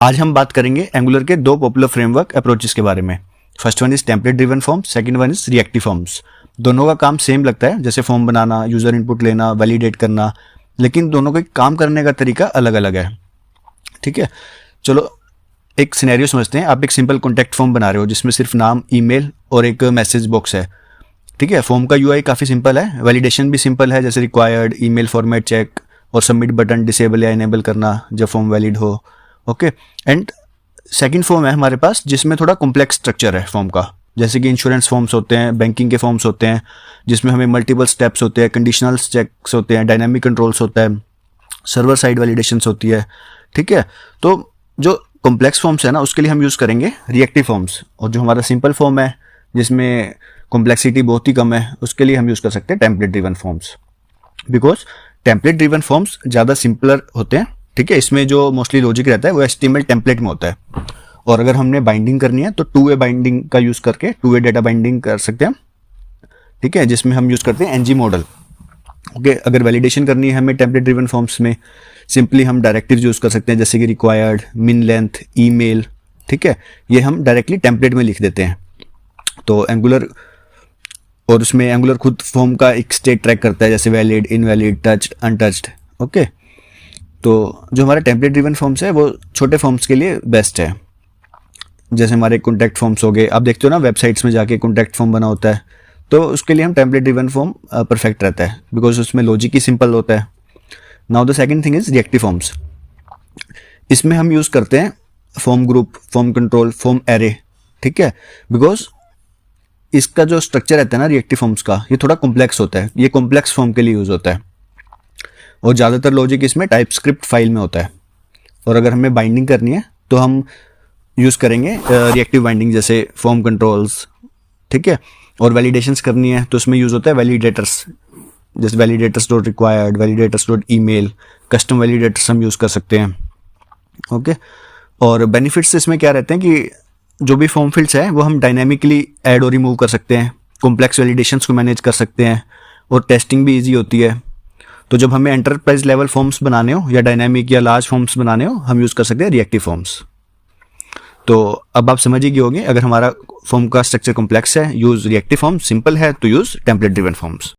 आज हम बात करेंगे एंगुलर के दो पॉपुलर फ्रेमवर्क अप्रोचेस के बारे में। First one is template driven forms, second one is reactive forms. दोनों का काम सेम लगता है, जैसे फॉर्म बनाना, यूजर इनपुट लेना, वैलिडेट करना, लेकिन दोनों का काम करने का तरीका अलग अलग है। ठीक है, चलो एक सिनेरियो समझते हैं। आप एक सिंपल कॉन्टैक्ट फॉर्म बना रहे हो जिसमें सिर्फ नाम, ईमेल और एक मैसेज बॉक्स है। ठीक है, फॉर्म का यूआई काफ़ी सिंपल है, वैलिडेशन भी सिंपल है, जैसे रिक्वायर्ड, ईमेल फॉर्मेट चेक और सबमिट बटन डिसेबल या इनेबल करना जब फॉर्म वैलिड हो। ओके, एंड सेकंड फॉर्म है हमारे पास जिसमें थोड़ा कॉम्प्लेक्स स्ट्रक्चर है फॉर्म का, जैसे कि इंश्योरेंस फॉर्म्स होते हैं, बैंकिंग के फॉर्म्स होते हैं जिसमें हमें मल्टीपल स्टेप्स होते हैं, कंडीशनल चेक्स होते हैं, डायनामिक कंट्रोल्स होता है, सर्वर साइड वैलिडेशंस होती है। ठीक है, तो जो कॉम्प्लेक्स फॉर्म्स है ना उसके लिए हम यूज़ करेंगे रिएक्टिव फॉर्म्स, और जो हमारा सिंपल फॉर्म है जिसमें कॉम्प्लेक्सिटी बहुत ही कम है उसके लिए हम यूज़ कर सकते हैं template driven forms, because template driven forms ज़्यादा सिंपलर होते हैं। ठीक है, इसमें जो मोस्टली लॉजिक रहता है वो HTML टेम्पलेट में होता है, और अगर हमने बाइंडिंग करनी है तो 2-वे बाइंडिंग का यूज़ करके 2-वे डेटा बाइंडिंग कर सकते हैं। ठीक है, जिसमें हम यूज़ करते हैं NG मॉडल। ओके, अगर वैलिडेशन करनी है हमें टेम्पलेट ड्रिवन फॉर्म्स में, सिंपली हम डायरेक्टिव यूज़ कर सकते हैं जैसे कि रिक्वायर्ड, मिन लेंथ, ईमेल। ठीक है, ये हम डायरेक्टली टेम्पलेट में लिख देते हैं। तो एंगुलर, और उसमें एंगुलर खुद फॉर्म का एक स्टेट ट्रैक करता है, जैसे valid, invalid, touched, untouched. Okay, तो जो हमारा टेम्पलेट ड्रिवन फॉर्म्स है वो छोटे फॉर्म्स के लिए बेस्ट है, जैसे हमारे कॉन्टैक्ट फॉर्म्स हो गए। आप देखते हो ना वेबसाइट्स में जाके कॉन्टैक्ट फॉर्म बना होता है, तो उसके लिए हम टेम्पलेट ड्रिवन फॉर्म परफेक्ट रहता है, बिकॉज उसमें लॉजिक ही सिंपल होता है। Now the second thing is reactive forms. इसमें हम यूज़ करते हैं form group, form control, form array. ठीक है, बिकॉज इसका जो स्ट्रक्चर रहता है ना रिएक्टिव फॉर्म्स का, ये थोड़ा कॉम्प्लेक्स होता है, ये कॉम्प्लेक्स फॉर्म के लिए यूज़ होता है, और ज़्यादातर लॉजिक इसमें टाइपस्क्रिप्ट फाइल में होता है। और अगर हमें बाइंडिंग करनी है तो हम यूज़ करेंगे रिएक्टिव बाइंडिंग, जैसे फॉर्म कंट्रोल्स। ठीक है, और वैलिडेशंस करनी है तो उसमें यूज़ होता है वैलिडेटर्स, जैसे validators dot required, validators dot email, custom validators हम यूज़ कर सकते हैं। ओके, और बेनिफिट्स इसमें क्या रहते हैं कि जो भी फॉर्म फील्ड्स है वो हम डायनामिकली ऐड और रिमूव कर सकते हैं, कॉम्प्लेक्स वैलिडेशंस को मैनेज कर सकते हैं, और टेस्टिंग भी ईजी होती है। तो जब हमें एंटरप्राइज लेवल फॉर्म्स बनाने हो या डायनामिक या लार्ज फॉर्म्स बनाने हो, हम यूज़ कर सकते हैं रिएक्टिव फॉर्म्स। तो अब आप समझ ही गए होंगे, अगर हमारा फॉर्म का स्ट्रक्चर कॉम्प्लेक्स है यूज़ रिएक्टिव फॉर्म, सिंपल है तो यूज़ टेम्पलेट ड्रिवन फॉर्म्स।